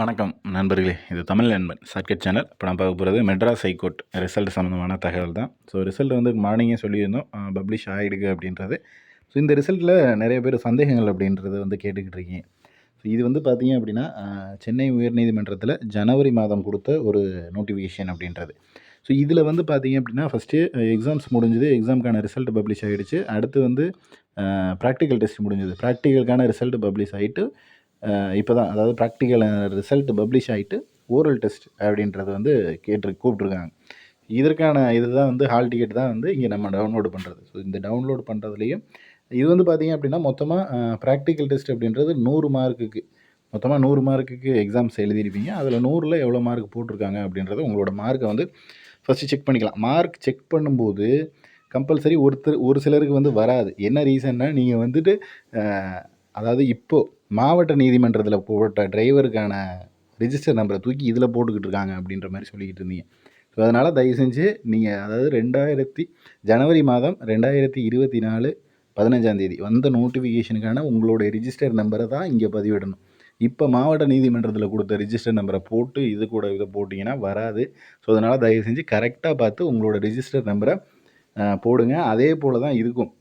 வணக்கம் நண்பர்களே, இது தமிழ் நண்பன் சர்க்கிட் சேனல். இப்போ நான் பார்க்க போகிறது மெட்ராஸ் ஹைகோர்ட் ரிசல்ட் சம்மந்தமான தகவல் தான். ஸோ ரிசல்ட் வந்து மார்னிங்கே சொல்லியிருந்தோம், பப்ளிஷ் ஆகிடுக்கு அப்படின்றது. ஸோ இந்த ரிசல்ட்டில் நிறைய பேர் சந்தேகங்கள் அப்படின்றது வந்து கேட்டுக்கிட்டு இருக்கீங்க. ஸோ இது வந்து பார்த்தீங்க அப்படின்னா சென்னை உயர்நீதிமன்றத்தில் ஜனவரி மாதம் கொடுத்த ஒரு நோட்டிஃபிகேஷன் அப்படின்றது. ஸோ இதில் வந்து பார்த்தீங்க அப்படின்னா ஃபஸ்ட்டு எக்ஸாம்ஸ் முடிஞ்சுது, எக்ஸாமுக்கான ரிசல்ட் பப்ளிஷ் ஆகிடுச்சு. அடுத்து வந்து ப்ராக்டிக்கல் டெஸ்ட் முடிஞ்சுது, ப்ராக்டிக்கலுக்கான ரிசல்ட் பப்ளிஷ் ஆகிட்டு இப்போ தான், அதாவது ப்ராக்டிக்கல் ரிசல்ட் பப்ளிஷ் ஆகிட்டு ஓரல் டெஸ்ட் அப்படின்றது வந்து கூப்பிட்ருக்காங்க. இதற்கான இதுதான் வந்து ஹால் டிக்கெட் தான் வந்து இங்கே நம்ம டவுன்லோடு பண்ணுறது. ஸோ இந்த டவுன்லோடு பண்ணுறதுலேயும் இது வந்து பார்த்திங்க அப்படின்னா மொத்தமாக ப்ராக்டிக்கல் டெஸ்ட் அப்படின்றது 100 மார்க்குக்கு, மொத்தமாக 100 மார்க்குக்கு எக்ஸாம்ஸ் எழுதியிருப்பீங்க. அதில் 100ல் எவ்வளோ மார்க் போட்டிருக்காங்க அப்படின்றத உங்களோட மார்க்கை வந்து ஃபஸ்ட்டு செக் பண்ணிக்கலாம். மார்க் செக் பண்ணும்போது கம்பல்சரி ஒரு சிலருக்கு வந்து வராது. என்ன ரீசன்னா, நீங்கள் வந்துட்டு அதாவது இப்போது மாவட்ட நீதிமன்றத்தில் போட்ட டிரைவருக்கான ரிஜிஸ்டர் நம்பரை தூக்கி இதில் போட்டுக்கிட்டு இருக்காங்க அப்படின்ற மாதிரி சொல்லிக்கிட்டு இருந்தீங்க. ஸோ அதனால் தயவு செஞ்சு நீங்கள், அதாவது ஜனவரி மாதம் 2024 15ஆம் வந்த நோட்டிஃபிகேஷனுக்கான உங்களுடைய ரிஜிஸ்டர் நம்பரை தான் இங்கே பதிவிடணும். இப்போ மாவட்ட நீதிமன்றத்தில் கொடுத்த ரிஜிஸ்டர் நம்பரை போட்டு இது கூட இதை போட்டிங்கன்னா வராது. ஸோ அதனால் தயவு செஞ்சு கரெக்டாக பார்த்து உங்களோட ரிஜிஸ்டர் நம்பரை போடுங்க. அதே போல் தான் இருக்கும்.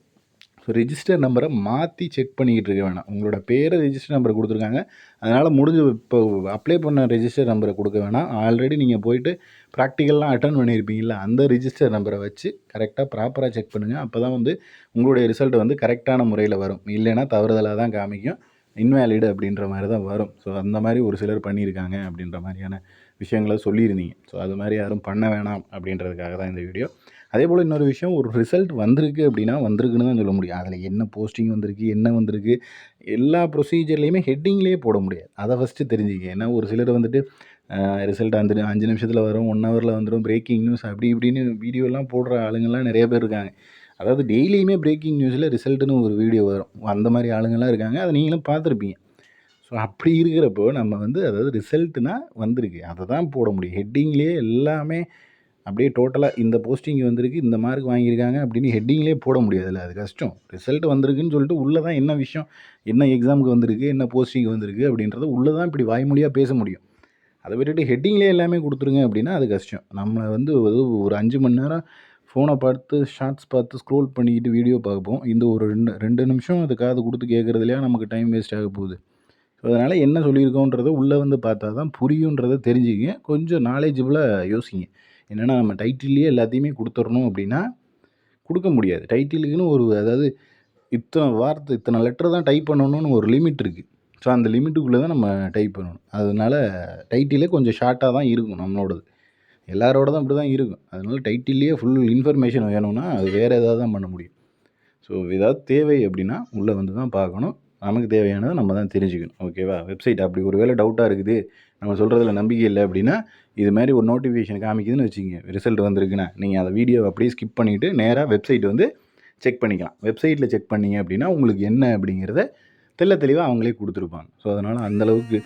ஸோ ரிஜிஸ்டர் நம்பரை மாற்றி செக் பண்ணிக்கிட்டு இருக்க வேணாம். உங்களோட பேரை ரிஜிஸ்டர் நம்பரை கொடுத்துருக்காங்க, அதனால் இப்போ அப்ளை பண்ண ரிஜிஸ்டர் நம்பரை கொடுக்க வேணாம். ஆல்ரெடி நீங்கள் போயிட்டு ப்ராக்டிக்கல்லாம் அட்டன் பண்ணியிருப்பீங்களா, அந்த ரிஜிஸ்டர் நம்பரை வச்சு கரெக்டாக ப்ராப்பராக செக் பண்ணுங்கள். அப்போ தான் வந்து உங்களுடைய ரிசல்ட் வந்து கரெக்டான முறையில் வரும். இல்லைன்னா தவறுதலாக தான் காமிக்கும், இன்வேலிடு அப்படின்ற மாதிரி தான் வரும். ஸோ அந்த மாதிரி ஒரு சிலர் பண்ணியிருக்காங்க அப்படின்ற மாதிரியான விஷயங்களை சொல்லியிருந்தீங்க. ஸோ அது மாதிரி யாரும் பண்ண வேணாம் அப்படின்றதுக்காக தான் இந்த வீடியோ. அதே போல் இன்னொரு விஷயம், ஒரு ரிசல்ட் வந்திருக்கு அப்படின்னா வந்திருக்குன்னு தான் சொல்ல முடியும். அதில் என்ன போஸ்டிங் வந்திருக்கு, என்ன வந்திருக்கு, எல்லா ப்ரொசீஜர்லேயுமே ஹெட்டிங்லேயே போட முடியாது. அதை ஃபஸ்ட்டு தெரிஞ்சுக்க. ஏன்னா ஒரு சிலர் வந்துட்டு ரிசல்ட் 5 நிமிஷத்தில் வரும், 1 ஹவரில் வந்துடும், பிரேக்கிங் நியூஸ் அப்படி இப்படின்னு வீடியோலாம் போடுற ஆளுங்கள்லாம் நிறைய பேர் இருக்காங்க. அதாவது டெய்லியுமே பிரேக்கிங் நியூஸில் ரிசல்ட்டுன்னு ஒரு வீடியோ வரும். அந்த மாதிரி ஆளுங்கள்லாம் இருக்காங்க. அதை நீங்களும் பார்த்துருப்பீங்க. ஸோ அப்படி இருக்கிறப்போ நம்ம வந்து, அதாவது ரிசல்ட்டுனா வந்திருக்கு, அதை தான் போட முடியும். ஹெட்டிங்லேயே எல்லாமே அப்படியே டோட்டலாக இந்த போஸ்டிங் வந்திருக்கு, இந்த மார்க் வாங்கியிருக்காங்க அப்படின்னு ஹெட்டிங்லேயே போட முடியாதுல்ல, அது கஷ்டம். ரிசல்ட் வந்திருக்குன்னு சொல்லிட்டு உள்ளே தான் என்ன விஷயம், என்ன எக்ஸாமுக்கு வந்திருக்கு, என்ன போஸ்டிங் வந்திருக்கு அப்படின்றத உள்ளே தான் இப்படி வாய்மொழியாக பேச முடியும். அதை விட்டுட்டு ஹெட்டிங்லேயே எல்லாமே கொடுத்துருங்க அப்படின்னா அது கஷ்டம். நம்ம வந்து ஒரு 5 மணி நேரம் ஃபோனை பார்த்து ஷார்ட்ஸ் பார்த்து ஸ்க்ரோல் பண்ணிக்கிட்டு வீடியோ பார்ப்போம். இந்த ஒரு 2 நிமிஷம் அது காது கொடுத்து கேட்குறதுலையா நமக்கு டைம் வேஸ்ட் ஆக போகுது. ஸோ அதனால் என்ன சொல்லியிருக்கோன்றத உள்ளே வந்து பார்த்தா தான் புரியுன்றதை தெரிஞ்சுக்கிங்க. கொஞ்சம் நாலேஜபிளாக யோசிங்க. என்னென்னா, நம்ம டைட்டில்லையே எல்லாத்தையுமே கொடுத்துடணும் அப்படின்னா கொடுக்க முடியாது. டைட்டிலுக்குன்னு அதாவது இத்தனை வார்த்தை, இத்தனை லெட்டர் தான் டைப் பண்ணணும்னு ஒரு லிமிட் இருக்குது. ஸோ அந்த லிமிட்டுக்குள்ளே தான் நம்ம டைப் பண்ணணும். அதனால் டைட்டிலே கொஞ்சம் ஷார்ட்டாக தான் இருக்கும் நம்மளோடது. எல்லாரோடதும் அப்படி தான் இருக்கும். அதனால் டைட்டில்லையே ஃபுல் இன்ஃபர்மேஷன் வேணும்னா அது வேறு ஏதாவது தான் பண்ண முடியும். ஸோ ஏதாவது தேவை அப்படின்னா உள்ளே வந்து தான் பார்க்கணும். நமக்கு தேவையானதை நம்ம தான் தெரிஞ்சுக்கணும். ஓகேவா? வெப்சைட் அப்படி ஒரு வேளை டவுட்டாக இருக்குது, நம்ம சொல்கிறதுல நம்பிக்கை இல்லை அப்படின்னா, இது மாதிரி ஒரு நோட்டிஃபிகேஷன் காமிக்குதுன்னு வச்சுக்கோங்க, ரிசல்ட் வந்திருக்குன்னா, நீங்கள் அந்த வீடியோவை அப்படியே ஸ்கிப் பண்ணிவிட்டு நேராக வெப்சைட் வந்து செக் பண்ணிக்கலாம். வெப்சைட்டில் செக் பண்ணிங்க அப்படின்னா உங்களுக்கு என்ன அப்படிங்கிறத தெளிவாக அவங்களே கொடுத்துருப்பாங்க. ஸோ அதனால் அந்தளவுக்கு